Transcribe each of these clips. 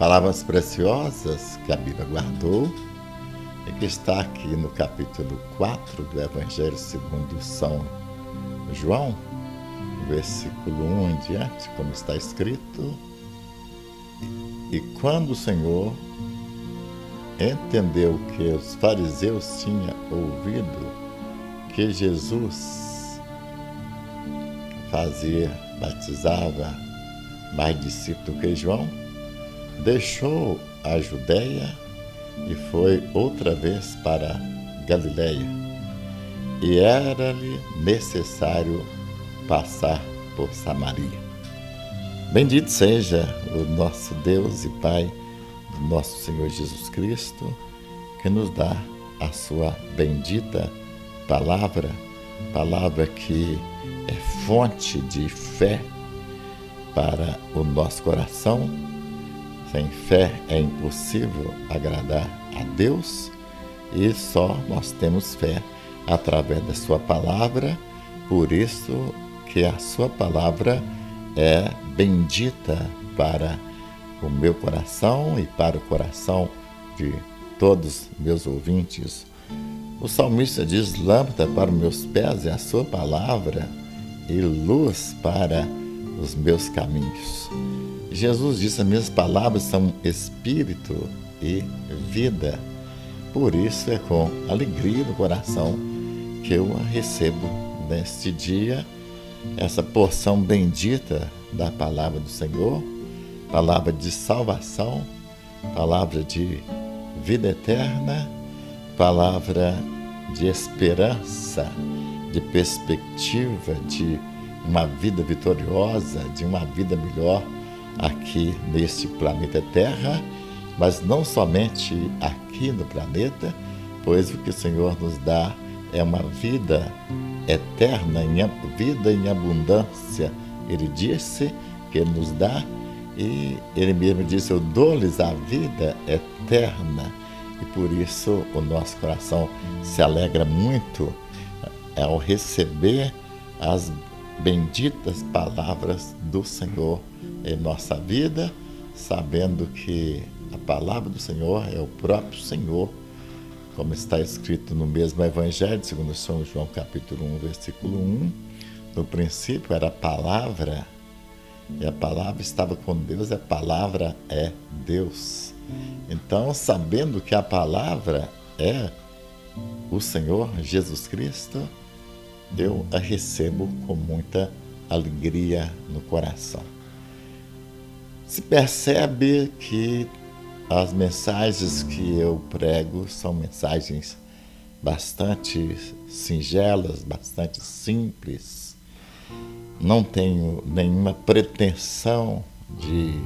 Palavras preciosas que a Bíblia guardou e que está aqui no capítulo 4 do Evangelho segundo São João, versículo 1 em diante, como está escrito: E quando o Senhor entendeu que os fariseus tinham ouvido que Jesus batizava mais discípulos que João, deixou a Judéia e foi outra vez para Galiléia. E era-lhe necessário passar por Samaria. Bendito seja o nosso Deus e Pai do nosso Senhor Jesus Cristo, que nos dá a sua bendita palavra que é fonte de fé para o nosso coração. Sem fé é impossível agradar a Deus, e só nós temos fé através da sua palavra. Por isso que a sua palavra é bendita para o meu coração e para o coração de todos meus ouvintes. O salmista diz: lâmpada para os meus pés é a sua palavra e luz para os meus caminhos. Jesus disse: as minhas palavras são espírito e vida. Por isso é com alegria no coração que eu recebo neste dia essa porção bendita da palavra do Senhor, palavra de salvação, palavra de vida eterna, palavra de esperança, de perspectiva, de uma vida vitoriosa, de uma vida melhor aqui neste planeta Terra, mas não somente aqui no planeta, pois o que o Senhor nos dá é uma vida eterna, vida em abundância. Ele disse que Ele nos dá, e Ele mesmo disse: eu dou-lhes a vida eterna. E por isso o nosso coração se alegra muito ao receber as benditas palavras do Senhor em nossa vida, sabendo que a palavra do Senhor é o próprio Senhor, como está escrito no mesmo Evangelho, segundo São João, capítulo 1, versículo 1. No princípio era a palavra, e a palavra estava com Deus, e a palavra é Deus. Então, sabendo que a palavra é o Senhor Jesus Cristo, eu a recebo com muita alegria no coração. Se percebe que as mensagens que eu prego são mensagens bastante singelas, bastante simples. Não tenho nenhuma pretensão de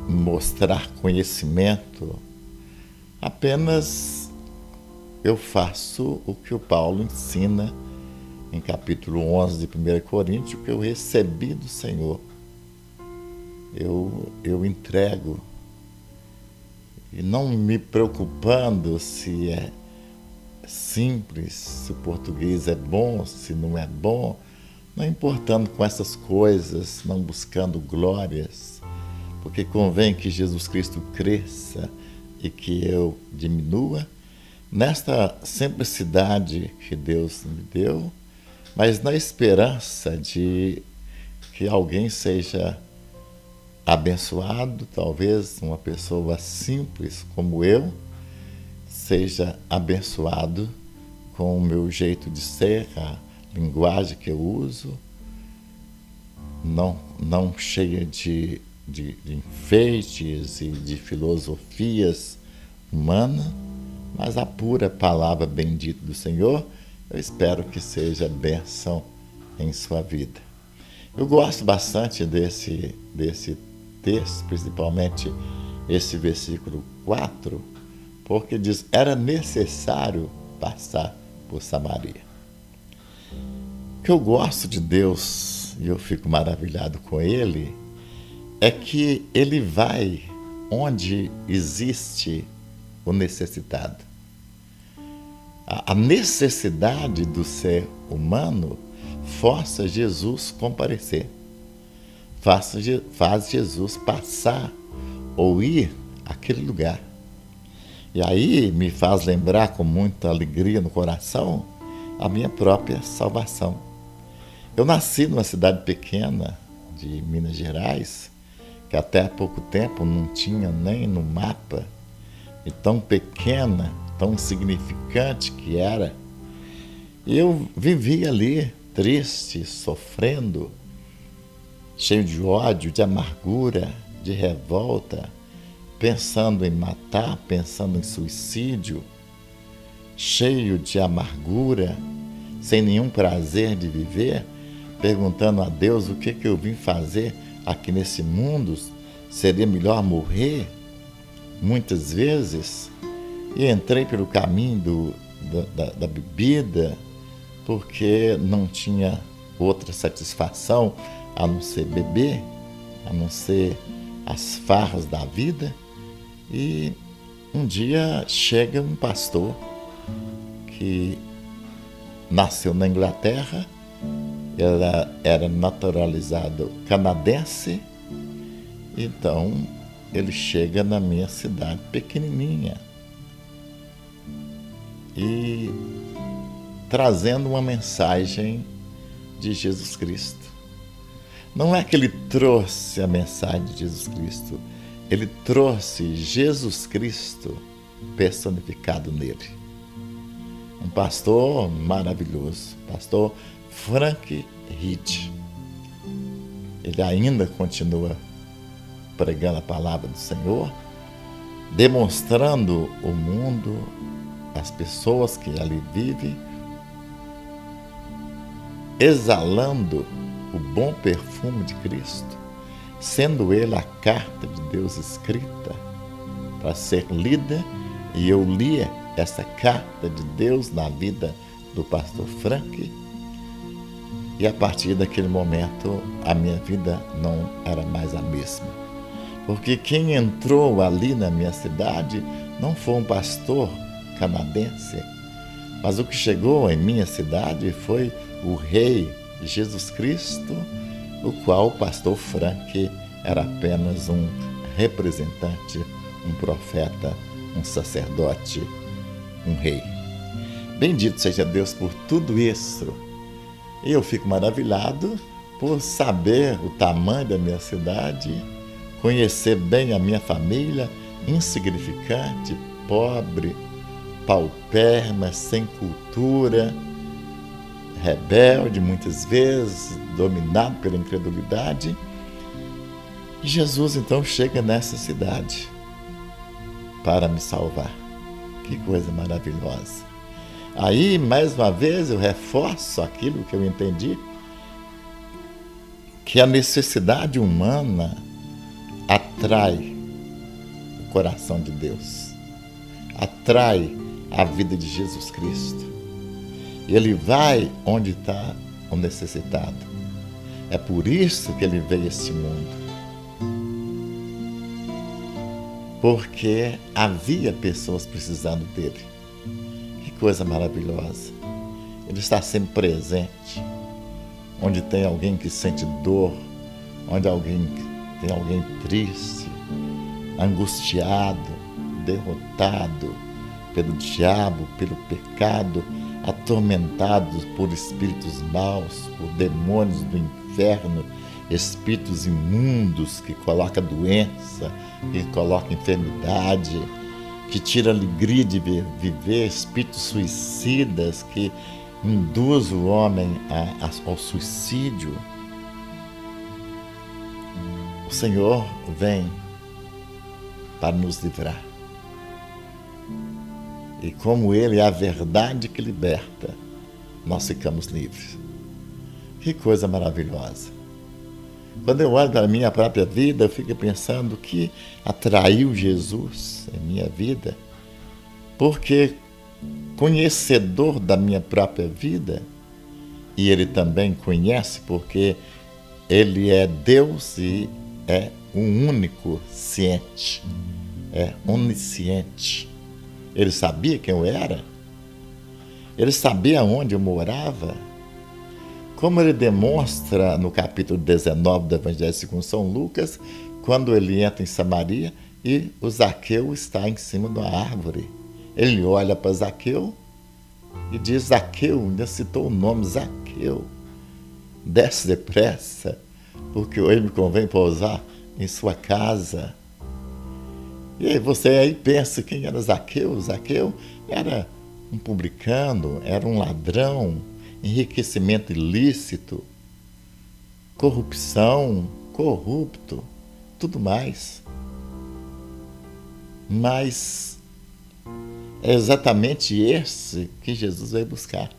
mostrar conhecimento, apenas eu faço o que o Paulo ensina em capítulo 11 de 1 Coríntios, que eu recebi do Senhor. Eu entrego, e não me preocupando se é simples, se o português é bom, se não é bom, não importando com essas coisas, não buscando glórias, porque convém que Jesus Cristo cresça e que eu diminua, nesta simplicidade que Deus me deu, mas na esperança de que alguém seja abençoado, talvez uma pessoa simples como eu seja abençoado com o meu jeito de ser, a linguagem que eu uso, não cheia de enfeites e de filosofias humanas, mas a pura palavra bendita do Senhor. Eu espero que seja bênção em sua vida. Eu gosto bastante desse texto, principalmente esse versículo 4, porque diz: era necessário passar por Samaria. O que eu gosto de Deus, e eu fico maravilhado com Ele, é que Ele vai onde existe o necessitado. A necessidade do ser humano força Jesus comparecer, faz Jesus passar ou ir àquele lugar. E aí me faz lembrar com muita alegria no coração a minha própria salvação. Eu nasci numa cidade pequena de Minas Gerais, que até há pouco tempo não tinha nem no mapa, e tão pequena, tão insignificante que era. E eu vivia ali, triste, sofrendo, cheio de ódio, de amargura, de revolta, pensando em matar, pensando em suicídio, cheio de amargura, sem nenhum prazer de viver, perguntando a Deus o que eu vim fazer aqui nesse mundo, seria melhor morrer, muitas vezes, e entrei pelo caminho da bebida, porque não tinha outra satisfação a não ser beber, a não ser as farras da vida. E um dia chega um pastor que nasceu na Inglaterra, era naturalizado canadense, então ele chega na minha cidade pequenininha e trazendo uma mensagem de Jesus Cristo. Não é que ele trouxe a mensagem de Jesus Cristo, ele trouxe Jesus Cristo personificado nele. Um pastor maravilhoso, pastor Frank Reed. Ele ainda continua pregando a palavra do Senhor, demonstrando o mundo, as pessoas que ali vivem, exalando o bom perfume de Cristo, sendo ele a carta de Deus escrita para ser lida, e eu li essa carta de Deus na vida do pastor Frank, e a partir daquele momento a minha vida não era mais a mesma, porque quem entrou ali na minha cidade não foi um pastor canadense, mas o que chegou em minha cidade foi o Rei Jesus Cristo, o qual o pastor Frank era apenas um representante, um profeta, um sacerdote, um rei. Bendito seja Deus por tudo isso. E eu fico maravilhado por saber o tamanho da minha cidade, conhecer bem a minha família, insignificante, pobre, paupérrima, sem cultura, rebelde muitas vezes, dominado pela incredulidade. E Jesus então chega nessa cidade para me salvar. Que coisa maravilhosa. Aí, mais uma vez, eu reforço aquilo que eu entendi, que a necessidade humana atrai o coração de Deus, atrai a vida de Jesus Cristo. Ele vai onde está o necessitado. É por isso que ele veio a este mundo. Porque havia pessoas precisando dele. Que coisa maravilhosa. Ele está sempre presente. Onde tem alguém que sente dor, onde tem alguém triste, angustiado, derrotado pelo diabo, pelo pecado, atormentados por espíritos maus, por demônios do inferno, espíritos imundos que colocam doença, que colocam enfermidade, que tiram a alegria de viver, espíritos suicidas que induzem o homem ao suicídio. O Senhor vem para nos livrar. E como Ele é a verdade que liberta, nós ficamos livres. Que coisa maravilhosa. Quando eu olho para a minha própria vida, eu fico pensando que atraiu Jesus em minha vida, porque conhecedor da minha própria vida, e Ele também conhece porque Ele é Deus e é um único ciente, é onisciente. Ele sabia quem eu era, ele sabia onde eu morava, como ele demonstra no capítulo 19 do Evangelho segundo São Lucas, quando ele entra em Samaria, e o Zaqueu está em cima de uma árvore. Ele olha para Zaqueu e diz: Zaqueu, ainda citou o nome Zaqueu, desce depressa, porque hoje me convém pousar em sua casa. E aí você aí pensa, quem era Zaqueu? Zaqueu era um publicano, era um ladrão, enriquecimento ilícito, corrupção, corrupto, tudo mais. Mas é exatamente esse que Jesus veio buscar.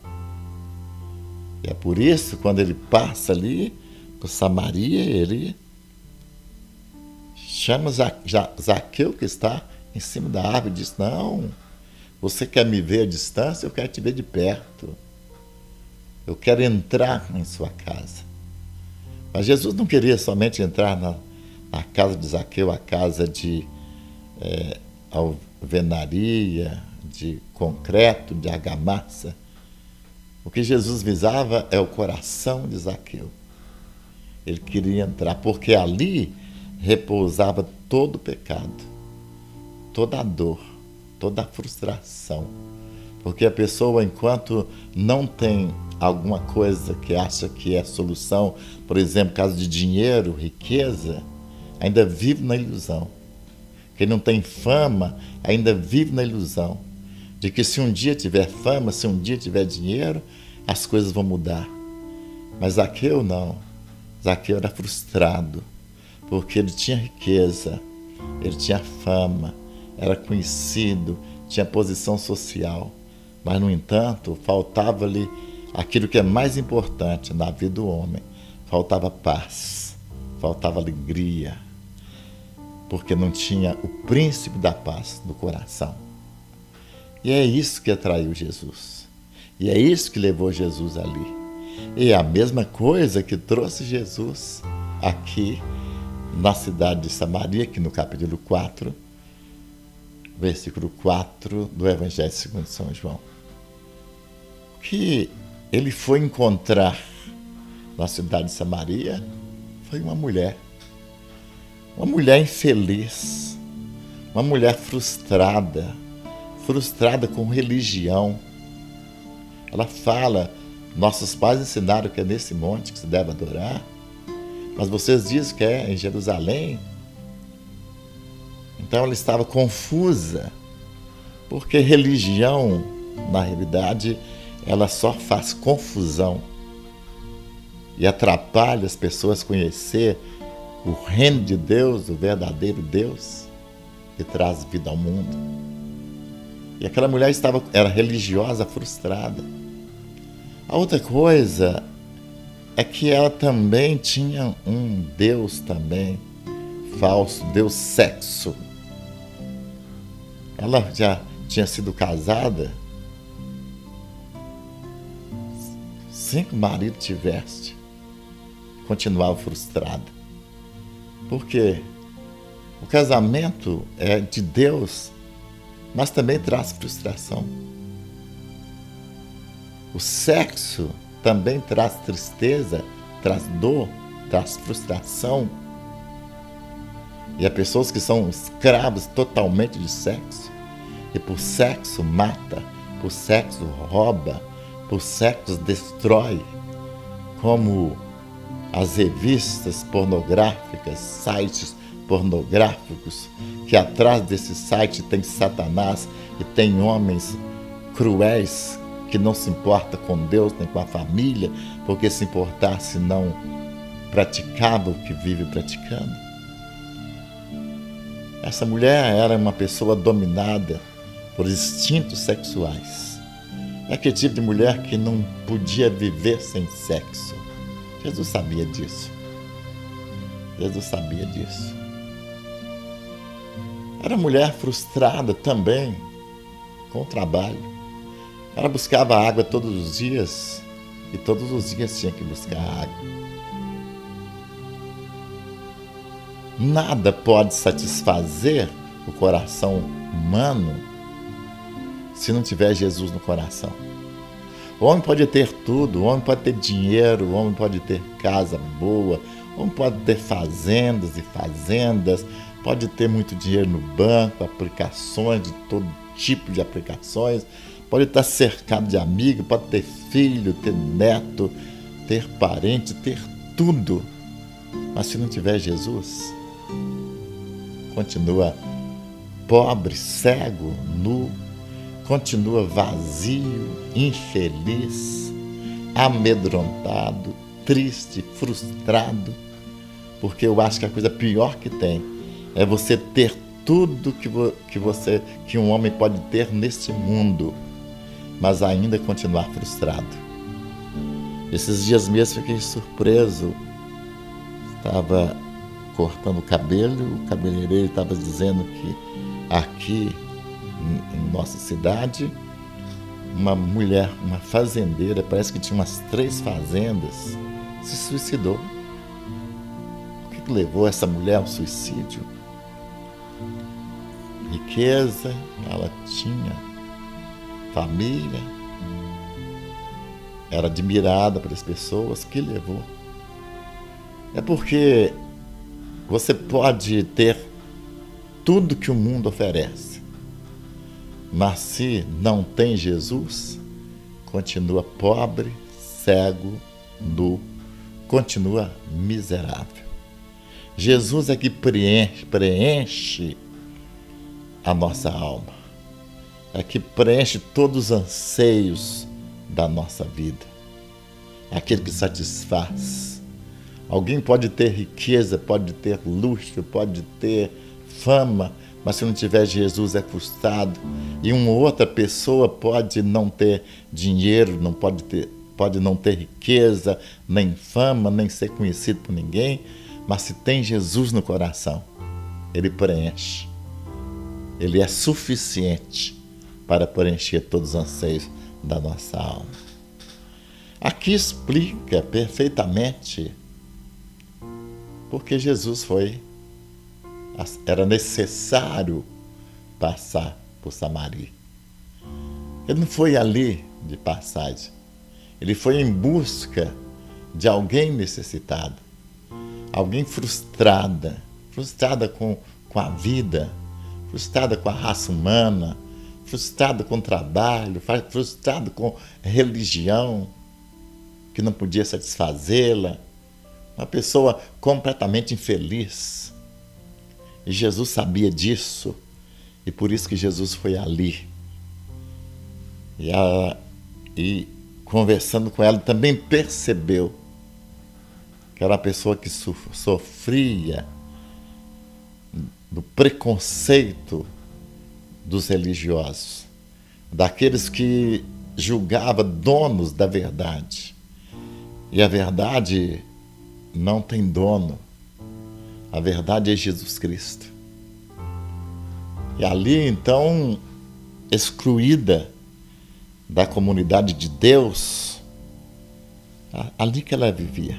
E é por isso, quando ele passa ali por Samaria, ele chama Zaqueu, que está em cima da árvore, e diz: não, você quer me ver à distância, eu quero te ver de perto. Eu quero entrar em sua casa. Mas Jesus não queria somente entrar na casa de Zaqueu, a casa de alvenaria, de concreto, de argamassa. O que Jesus visava é o coração de Zaqueu. Ele queria entrar, porque ali repousava todo o pecado, toda a dor, toda a frustração. Porque a pessoa, enquanto não tem alguma coisa que acha que é solução, por exemplo, caso de dinheiro, riqueza, ainda vive na ilusão. Quem não tem fama ainda vive na ilusão de que se um dia tiver fama, se um dia tiver dinheiro, as coisas vão mudar. Mas Zaqueu não. Zaqueu era frustrado, porque ele tinha riqueza, ele tinha fama, era conhecido, tinha posição social, mas, no entanto, faltava-lhe aquilo que é mais importante na vida do homem: faltava paz, faltava alegria, porque não tinha o príncipe da paz no coração. E é isso que atraiu Jesus, e é isso que levou Jesus ali. E é a mesma coisa que trouxe Jesus aqui na cidade de Samaria, que no capítulo 4, versículo 4 do Evangelho segundo São João. O que ele foi encontrar na cidade de Samaria foi uma mulher infeliz, uma mulher frustrada com religião. Ela fala: nossos pais ensinaram que é nesse monte que se deve adorar, mas vocês dizem que é em Jerusalém. Então ela estava confusa, porque religião, na realidade, ela só faz confusão e atrapalha as pessoas conhecer o reino de Deus, o verdadeiro Deus que traz vida ao mundo. E aquela mulher era religiosa, frustrada. A outra coisa é que ela também tinha um Deus também falso, Deus sexo. Ela já tinha sido casada, 5 maridos tiveste, continuava frustrada. Por quê? O casamento é de Deus, mas também traz frustração. O sexo também traz tristeza, traz dor, traz frustração. E há pessoas que são escravos totalmente de sexo, e por sexo mata, por sexo rouba, por sexo destrói, como as revistas pornográficas, sites pornográficos, que atrás desse site tem Satanás e tem homens cruéis que não se importam com Deus nem com a família, porque se importasse não praticava o que vive praticando. Essa mulher era uma pessoa dominada por instintos sexuais. É aquele tipo de mulher que não podia viver sem sexo. Jesus sabia disso. Jesus sabia disso. Era mulher frustrada também com o trabalho. Ela buscava água todos os dias e todos os dias tinha que buscar água. Nada pode satisfazer o coração humano se não tiver Jesus no coração. O homem pode ter tudo, o homem pode ter dinheiro, o homem pode ter casa boa, o homem pode ter fazendas e fazendas, pode ter muito dinheiro no banco, aplicações de todo tipo de aplicações, pode estar cercado de amigos, pode ter filho, ter neto, ter parente, ter tudo. Mas se não tiver Jesus, continua pobre, cego, nu, continua vazio, infeliz, amedrontado, triste, frustrado, porque eu acho que a coisa pior que tem é você ter tudo que um homem pode ter neste mundo, mas ainda continuar frustrado. Esses dias mesmo fiquei surpreso. Estava cortando o cabelo, o cabeleireiro estava dizendo que aqui em nossa cidade, uma mulher, uma fazendeira, parece que tinha umas 3 fazendas, se suicidou. O que levou essa mulher ao suicídio? Riqueza, ela tinha família, era admirada pelas pessoas. Que levou? É porque você pode ter tudo que o mundo oferece, mas se não tem Jesus, continua pobre, cego, nu, continua miserável. Jesus é que preenche a nossa alma, é que preenche todos os anseios da nossa vida, é aquele que satisfaz. Alguém pode ter riqueza, pode ter luxo, pode ter fama, mas se não tiver Jesus é frustrado. E uma outra pessoa pode não ter dinheiro, pode não ter riqueza, nem fama, nem ser conhecido por ninguém, mas se tem Jesus no coração, ele preenche. Ele é suficiente para preencher todos os anseios da nossa alma. Aqui explica perfeitamente porque Jesus era necessário passar por Samaria. Ele não foi ali de passagem. Ele foi em busca de alguém necessitado, alguém frustrada com a vida, frustrada com a raça humana, frustrada com o trabalho, frustrada com a religião, que não podia satisfazê-la. Uma pessoa completamente infeliz. E Jesus sabia disso. E por isso que Jesus foi ali. E conversando com ela, também percebeu que era uma pessoa que sofria do preconceito dos religiosos, daqueles que julgavam donos da verdade. E a verdade não tem dono. A verdade é Jesus Cristo. E ali, então, excluída da comunidade de Deus, ali que ela vivia.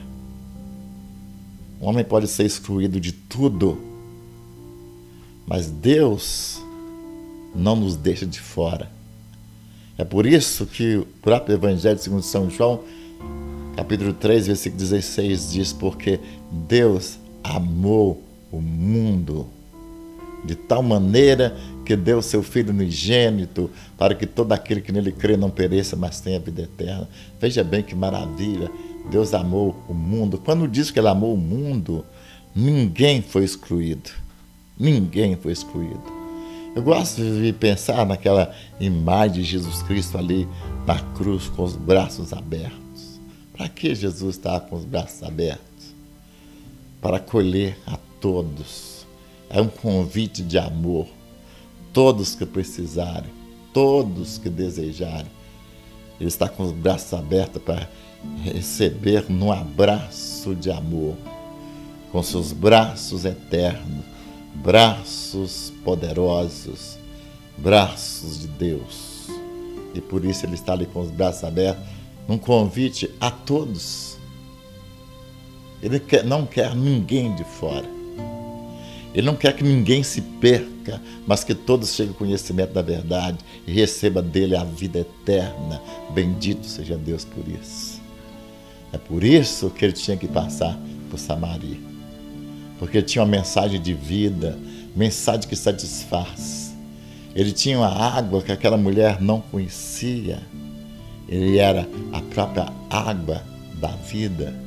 O homem pode ser excluído de tudo, mas Deus não nos deixa de fora. É por isso que o próprio Evangelho segundo São João, capítulo 3, versículo 16, diz: porque Deus amou o mundo de tal maneira que deu seu Filho unigênito, para que todo aquele que nele crê não pereça, mas tenha vida eterna. Veja bem que maravilha, Deus amou o mundo. Quando diz que ele amou o mundo, ninguém foi excluído. Ninguém foi excluído. Eu gosto de pensar naquela imagem de Jesus Cristo ali na cruz, com os braços abertos. Para que Jesus estava com os braços abertos? Para acolher a todos. É um convite de amor. Todos que precisarem, todos que desejarem. Ele está com os braços abertos para receber num abraço de amor, com seus braços eternos, braços poderosos, braços de Deus. E por isso ele está ali com os braços abertos, num convite a todos. Ele não quer ninguém de fora. Ele não quer que ninguém se perca, mas que todos cheguem ao conhecimento da verdade e receba dele a vida eterna. Bendito seja Deus por isso. É por isso que ele tinha que passar por Samaria. Porque ele tinha uma mensagem de vida, mensagem que satisfaz. Ele tinha uma água que aquela mulher não conhecia. Ele era a própria água da vida.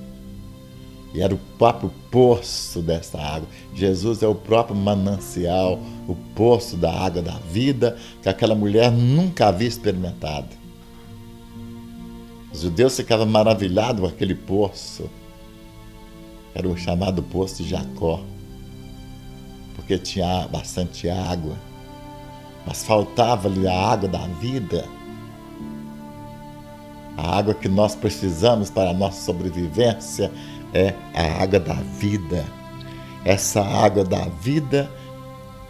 E era o próprio poço dessa água. Jesus é o próprio manancial, o poço da água da vida que aquela mulher nunca havia experimentado. Os judeus ficavam maravilhados com aquele poço. Era o chamado poço de Jacó, porque tinha bastante água, mas faltava-lhe a água da vida, a água que nós precisamos para a nossa sobrevivência é a água da vida. Essa água da vida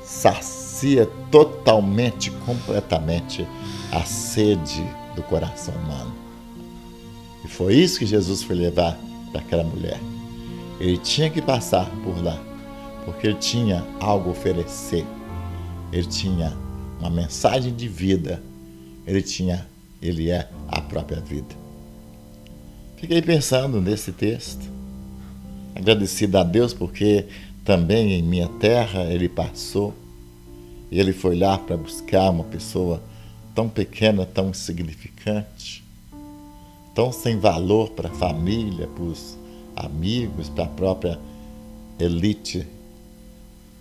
sacia totalmente, completamente a sede do coração humano. E foi isso que Jesus foi levar para aquela mulher. Ele tinha que passar por lá, porque ele tinha algo a oferecer. Ele tinha uma mensagem de vida. Ele é a própria vida. Fiquei pensando nesse texto, agradecido a Deus, porque também em minha terra ele passou. E ele foi lá para buscar uma pessoa tão pequena, tão insignificante, tão sem valor para a família, para os amigos, para a própria elite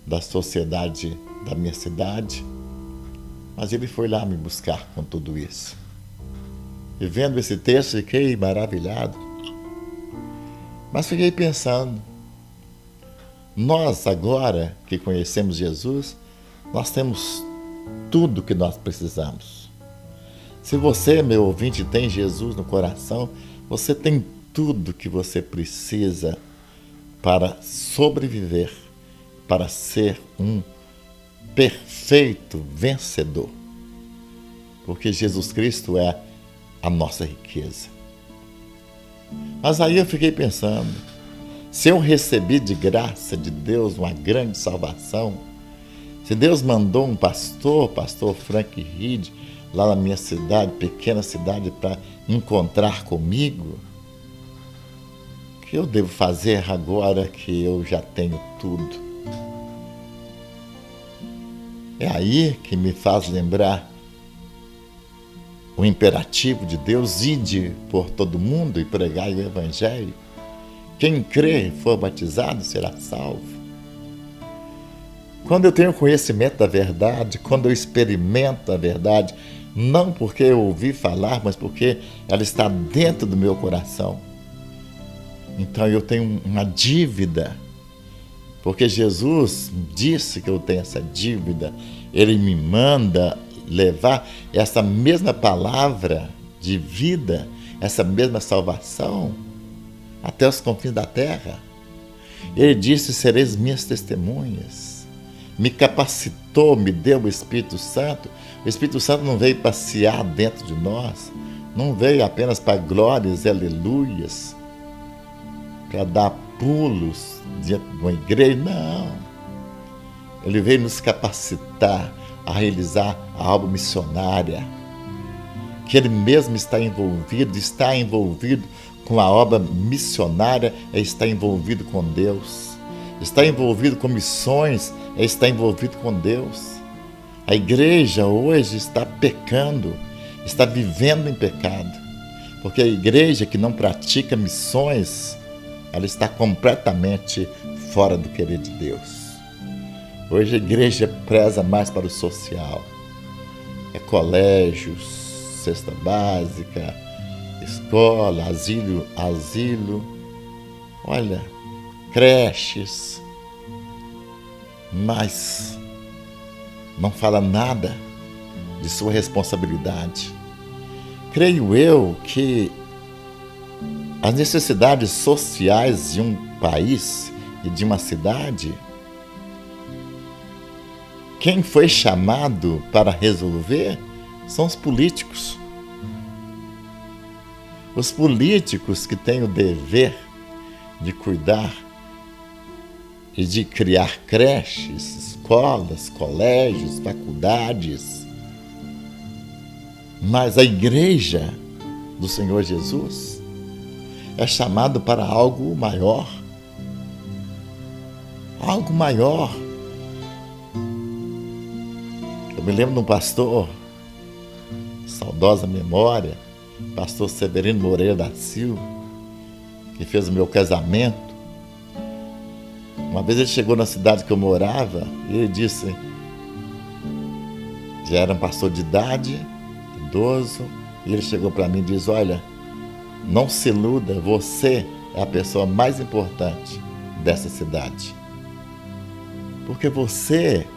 da sociedade da minha cidade. Mas ele foi lá me buscar com tudo isso. E vendo esse texto, fiquei maravilhado. Mas fiquei pensando, nós agora que conhecemos Jesus, nós temos tudo que nós precisamos. Se você, meu ouvinte, tem Jesus no coração, você tem tudo que você precisa para sobreviver, para ser um perfeito vencedor. Porque Jesus Cristo é a nossa riqueza. Mas aí eu fiquei pensando, se eu recebi de graça de Deus uma grande salvação, se Deus mandou um pastor Frank Reed, lá na minha cidade, pequena cidade, para encontrar comigo, o que eu devo fazer agora que eu já tenho tudo? É aí que me faz lembrar o imperativo de Deus: ide por todo mundo e pregai o Evangelho. Quem crê e for batizado será salvo. Quando eu tenho conhecimento da verdade, quando eu experimento a verdade, não porque eu ouvi falar, mas porque ela está dentro do meu coração, então eu tenho uma dívida, porque Jesus disse que eu tenho essa dívida. Ele me manda levar essa mesma palavra de vida, essa mesma salvação até os confins da terra. Ele disse: sereis minhas testemunhas. Me capacitou, me deu o Espírito Santo. O Espírito Santo não veio passear dentro de nós, não veio apenas para glórias e aleluias, para dar pulos diante de uma igreja, não. Ele veio nos capacitar a realizar a obra missionária, que ele mesmo está envolvido com a obra missionária, está envolvido com Deus, está envolvido com missões, está envolvido com Deus. A igreja hoje está pecando, está vivendo em pecado, porque a igreja que não pratica missões, ela está completamente fora do querer de Deus. Hoje a igreja preza mais para o social. É colégios, cesta básica, escola, asilo, olha, creches, mas não fala nada de sua responsabilidade. Creio eu que as necessidades sociais de um país e de uma cidade, quem foi chamado para resolver são os políticos. Os políticos que têm o dever de cuidar e de criar creches, escolas, colégios, faculdades. Mas a igreja do Senhor Jesus é chamado para algo maior. Algo maior. me lembro de um pastor, saudosa memória, pastor Severino Moreira da Silva, que fez o meu casamento. Uma vez ele chegou na cidade que eu morava e ele disse, já era um pastor de idade, idoso, e ele chegou para mim e disse, olha, não se iluda, você é a pessoa mais importante dessa cidade. Porque você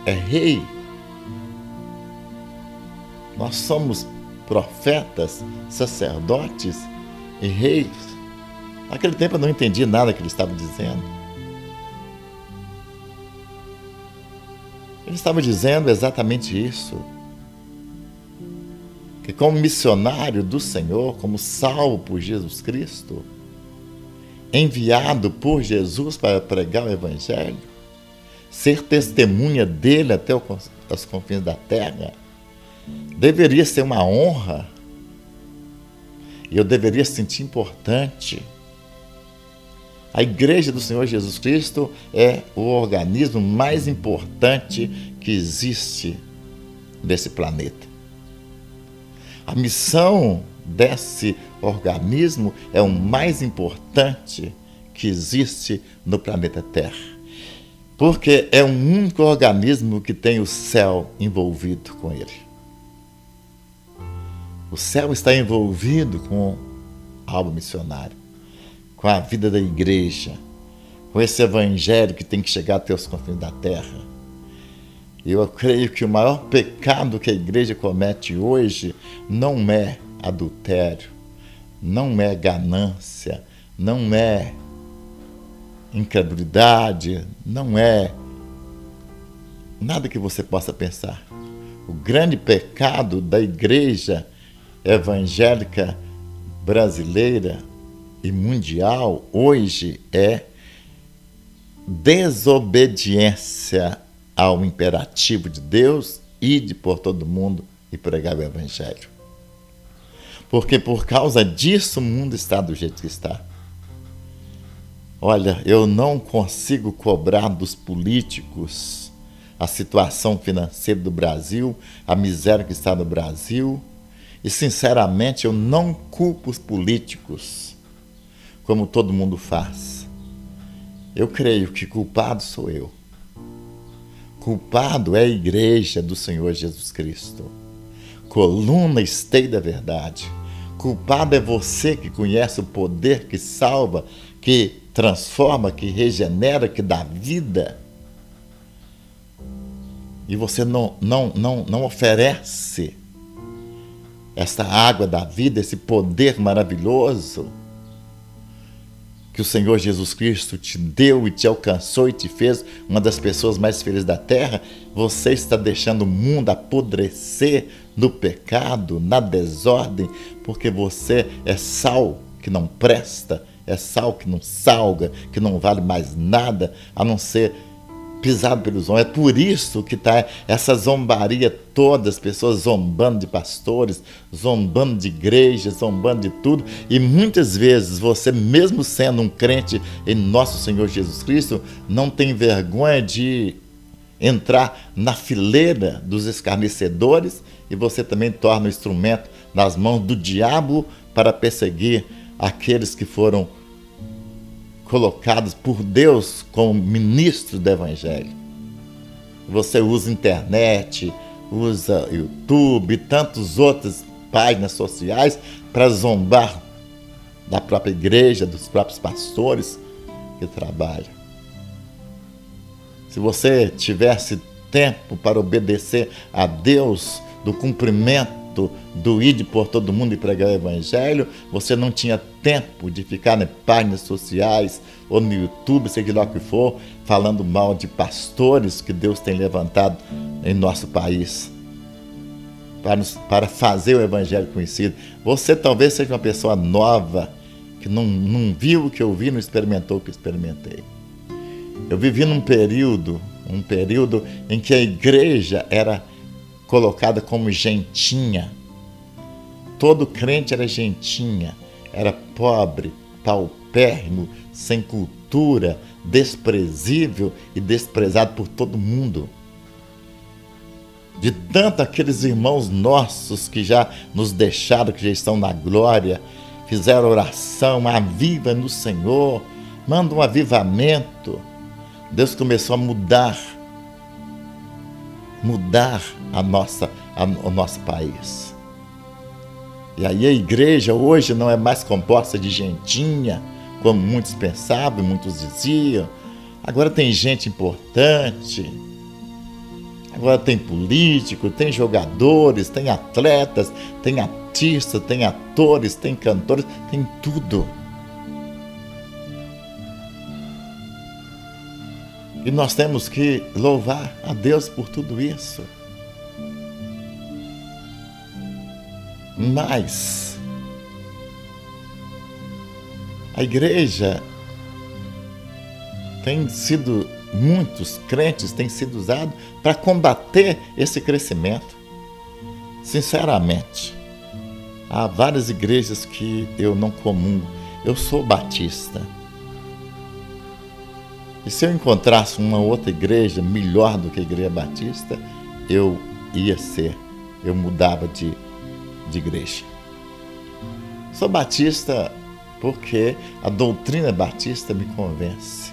é rei. Nós somos profetas, sacerdotes e reis. Naquele tempo eu não entendi nada que ele estava dizendo. Ele estava dizendo exatamente isso. Que como missionário do Senhor, como salvo por Jesus Cristo, enviado por Jesus para pregar o Evangelho, ser testemunha dele até os confins da terra, deveria ser uma honra. E eu deveria sentir importante. A Igreja do Senhor Jesus Cristo é o organismo mais importante que existe nesse planeta. A missão desse organismo é o mais importante que existe no planeta Terra. Porque é o único organismo que tem o céu envolvido com ele. O céu está envolvido com a obra missionária, com a vida da igreja, com esse evangelho que tem que chegar até os confins da terra. Eu creio que o maior pecado que a igreja comete hoje não é adultério, não é ganância, não é incredulidade, não é nada que você possa pensar. O grande pecado da igreja evangélica brasileira e mundial hoje é desobediência ao imperativo de Deus, ide por todo mundo e pregar o evangelho. Porque por causa disso o mundo está do jeito que está. Olha, eu não consigo cobrar dos políticos a situação financeira do Brasil, a miséria que está no Brasil, e sinceramente eu não culpo os políticos, como todo mundo faz. Eu creio que culpado sou eu. Culpado é a Igreja do Senhor Jesus Cristo, coluna esteira da verdade. Culpado é você que conhece o poder que salva, que transforma, que regenera, que dá vida. E você não oferece essa água da vida, esse poder maravilhoso que o Senhor Jesus Cristo te deu e te alcançou e te fez uma das pessoas mais felizes da terra. Você está deixando o mundo apodrecer no pecado, na desordem, porque você é sal que não presta, é sal que não salga, que não vale mais nada a não ser pisado pelos homens. É por isso que está essa zombaria toda, as pessoas zombando de pastores, zombando de igrejas, zombando de tudo. E muitas vezes você, mesmo sendo um crente em nosso Senhor Jesus Cristo, não tem vergonha de entrar na fileira dos escarnecedores, e você também torna o instrumento nas mãos do diabo para perseguir aqueles que foram colocados por Deus como ministros do Evangelho. Você usa internet, usa YouTube e tantas outras páginas sociais para zombar da própria igreja, dos próprios pastores que trabalham. Se você tivesse tempo para obedecer a Deus, do cumprimento do ide por todo mundo e pregar o evangelho, você não tinha tempo de ficar nas páginas sociais ou no YouTube, seja lá o que for, falando mal de pastores que Deus tem levantado em nosso país para fazer o evangelho conhecido. Você talvez seja uma pessoa nova que não viu o que eu vi, não experimentou o que eu experimentei. Eu vivi num período em que a igreja era colocada como gentinha. Todo crente era gentinha, era pobre, paupérrimo, sem cultura, cultura, desprezível e desprezado por todo mundo. De tanto aqueles irmãos nossos que já nos deixaram, que já estão na glória, fizeram oração, aviva no Senhor, manda um avivamento. Deus começou a mudar o nosso país. E aí a igreja hoje não é mais composta de gentinha, como muitos pensavam, muitos diziam. Agora tem gente importante, agora tem político, tem jogadores, tem atletas, tem artistas, tem atores, tem cantores, tem tudo. E nós temos que louvar a Deus por tudo isso. Mas a igreja muitos crentes têm sido usados para combater esse crescimento. Sinceramente, há várias igrejas que eu não comungo. Eu sou batista. E se eu encontrasse uma outra igreja melhor do que a igreja batista, eu mudava de igreja. Sou batista porque a doutrina batista me convence,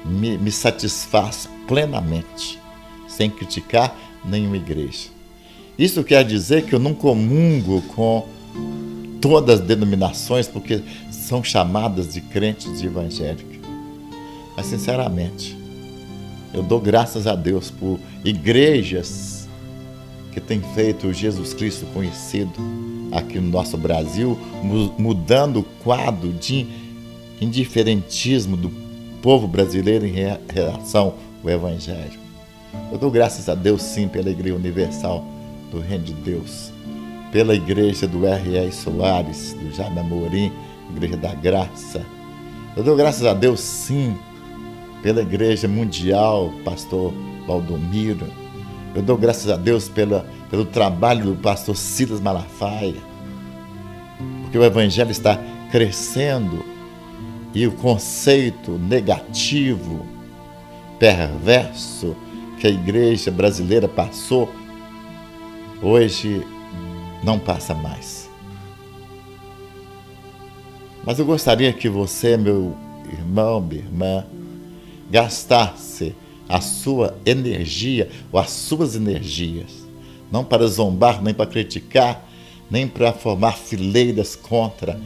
me satisfaz plenamente, sem criticar nenhuma igreja. Isso quer dizer que eu não comungo com todas as denominações, porque são chamadas de crentes evangélicos. Mas, sinceramente, eu dou graças a Deus por igrejas que têm feito Jesus Cristo conhecido aqui no nosso Brasil, mudando o quadro de indiferentismo do povo brasileiro em relação ao Evangelho. Eu dou graças a Deus, sim, pela Igreja Universal do Reino de Deus, pela Igreja do R.R. Soares, do Jaime Amorim, Igreja da Graça. Eu dou graças a Deus, sim, pela Igreja Mundial, pastor Valdomiro. Eu dou graças a Deus pelo trabalho do pastor Silas Malafaia, porque o Evangelho está crescendo e o conceito negativo, perverso, que a igreja brasileira passou, hoje não passa mais. Mas eu gostaria que você, meu irmão, minha irmã, gastasse a sua energia ou as suas energias, não para zombar, nem para criticar, nem para formar fileiras contra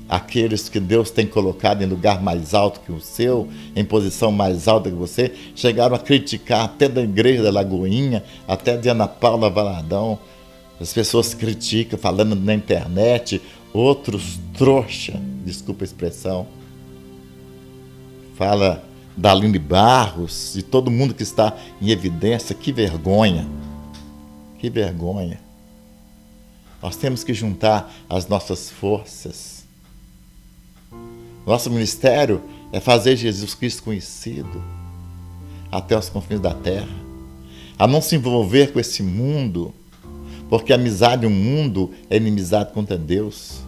aqueles que Deus tem colocado em lugar mais alto que o seu, em posição mais alta que você. Chegaram a criticar até da igreja da Lagoinha, até de Ana Paula Valadão. As pessoas criticam, falando na internet, outros trouxa, desculpa a expressão, fala da Aline Barros, de todo mundo que está em evidência. Que vergonha, que vergonha. Nós temos que juntar as nossas forças. Nosso ministério é fazer Jesus Cristo conhecido até os confins da terra, a não se envolver com esse mundo, porque a amizade no mundo é inimizade contra Deus.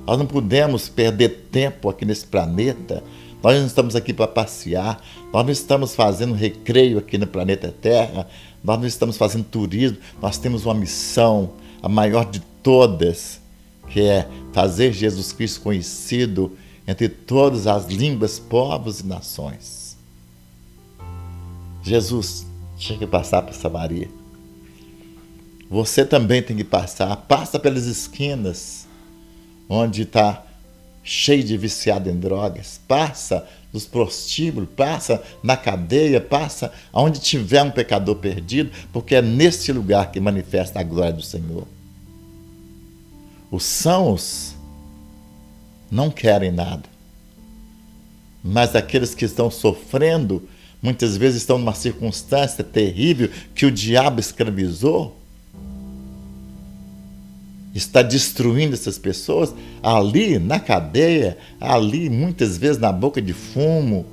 Nós não podemos perder tempo aqui nesse planeta. Nós não estamos aqui para passear, nós não estamos fazendo recreio aqui no planeta Terra, nós não estamos fazendo turismo. Nós temos uma missão, a maior de todas, que é fazer Jesus Cristo conhecido entre todas as línguas, povos e nações. Jesus tinha que passar por Samaria. Você também tem que passar. Passa pelas esquinas onde está cheio de viciado em drogas. Passa nos prostíbulos, passa na cadeia, passa aonde tiver um pecador perdido, porque é nesse lugar que manifesta a glória do Senhor. Os sãos não querem nada, mas aqueles que estão sofrendo, muitas vezes estão numa circunstância terrível que o diabo escravizou, está destruindo essas pessoas ali na cadeia, ali muitas vezes na boca de fumo,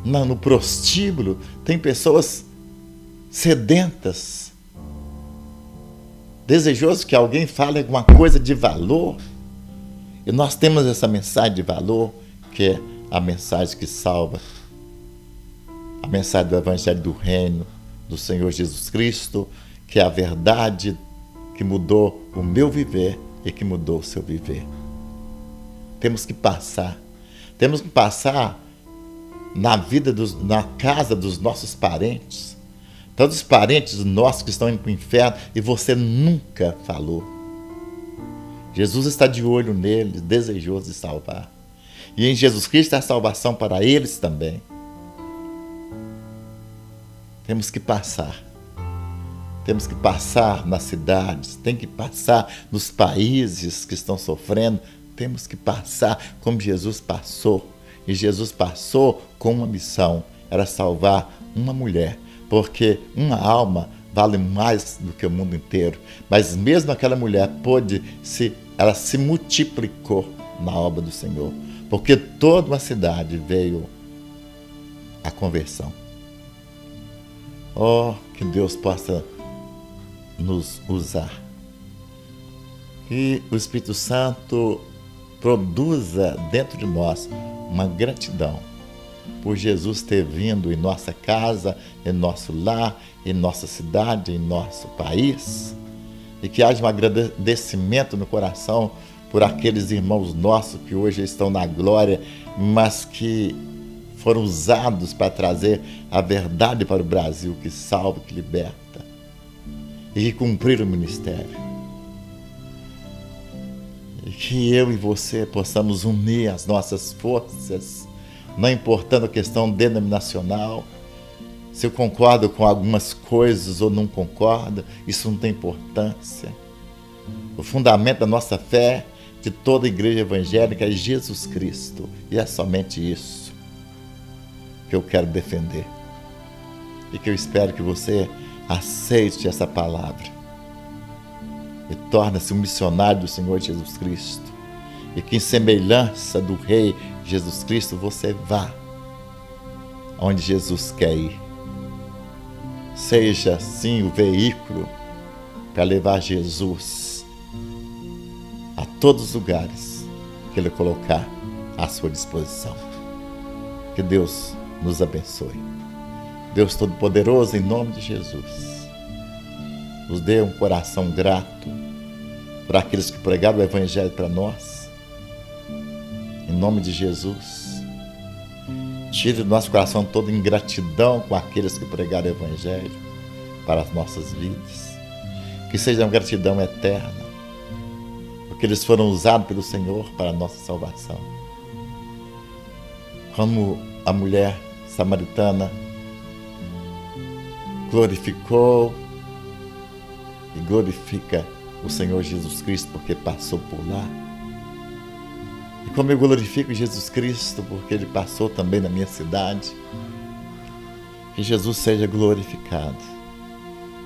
no prostíbulo. Tem pessoas sedentas, desejoso que alguém fale alguma coisa de valor, E nós temos essa mensagem de valor, que é a mensagem que salva, a mensagem do Evangelho do Reino do Senhor Jesus Cristo, que é a verdade que mudou o meu viver e que mudou o seu viver. Temos que passar na vida, na casa dos nossos parentes, todos os parentes nossos que estão indo para o inferno e você nunca falou. Jesus está de olho neles, desejoso de salvar. E em Jesus Cristo há salvação para eles também. Temos que passar nas cidades, tem que passar nos países que estão sofrendo, temos que passar como Jesus passou. E Jesus passou com uma missão, era salvar uma mulher, porque uma alma vale mais do que o mundo inteiro. Mas mesmo aquela mulher ela se multiplicou na obra do Senhor, porque toda uma cidade veio à conversão. Oh, que Deus possa nos usar. Que o Espírito Santo produza dentro de nós uma gratidão por Jesus ter vindo em nossa casa, em nosso lar, em nossa cidade, em nosso país. E que haja um agradecimento no coração por aqueles irmãos nossos que hoje estão na glória, mas que foram usados para trazer a verdade para o Brasil, que salva, que liberta, e que cumpriram o ministério. E que eu e você possamos unir as nossas forças, não importando a questão denominacional, se eu concordo com algumas coisas ou não concordo, isso não tem importância. O fundamento da nossa fé, de toda a igreja evangélica, é Jesus Cristo, e é somente isso que eu quero defender. E que eu espero que você aceite essa palavra e torne-se um missionário do Senhor Jesus Cristo, e que em semelhança do Rei Jesus Cristo você vá onde Jesus quer ir. Seja assim o veículo para levar Jesus a todos os lugares que Ele colocar à sua disposição. Que Deus nos abençoe. Deus Todo-Poderoso, em nome de Jesus, nos dê um coração grato por aqueles que pregaram o Evangelho para nós. Em nome de Jesus, tire do nosso coração toda ingratidão com aqueles que pregaram o Evangelho para as nossas vidas. Que seja uma gratidão eterna, porque eles foram usados pelo Senhor para a nossa salvação. Como a mulher samaritana glorificou e glorifica o Senhor Jesus Cristo porque passou por lá. E como eu glorifico Jesus Cristo porque Ele passou também na minha cidade. Que Jesus seja glorificado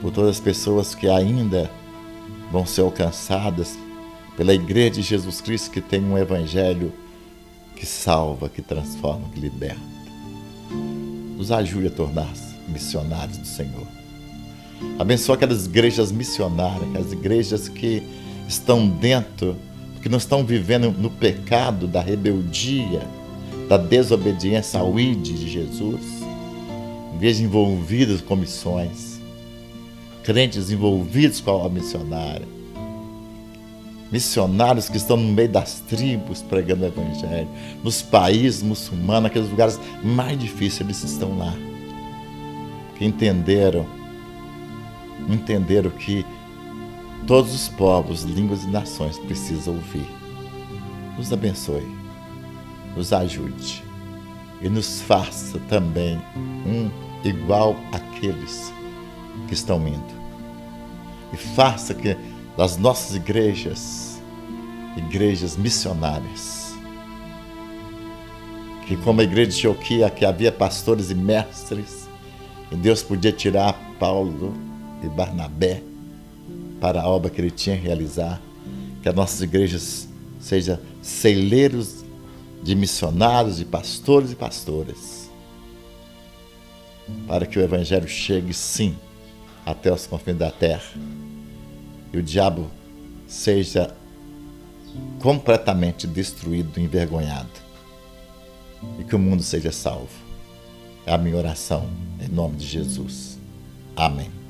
por todas as pessoas que ainda vão ser alcançadas pela Igreja de Jesus Cristo, que tem um Evangelho que salva, que transforma, que liberta. Nos ajude a tornar-se missionários do Senhor. Abençoa aquelas igrejas missionárias, aquelas igrejas que estão dentro, que não estão vivendo no pecado da rebeldia, da desobediência ao ID de Jesus. Igrejas envolvidas com missões, crentes envolvidos com a obra missionária, missionários que estão no meio das tribos pregando o Evangelho, nos países muçulmanos, aqueles lugares mais difíceis, eles estão lá. Que entenderam que todos os povos, línguas e nações precisam ouvir. Nos abençoe, nos ajude e nos faça também igual àqueles que estão indo. E faça que das nossas igrejas missionárias, que como a igreja de Antioquia, que havia pastores e mestres, e Deus podia tirar Paulo e Barnabé para a obra que Ele tinha a realizar, que as nossas igrejas sejam celeiros de missionários, de pastores e pastoras, para que o Evangelho chegue, sim, até os confins da terra, e o diabo seja completamente destruído, envergonhado, e que o mundo seja salvo. É a minha oração, em nome de Jesus. Amém.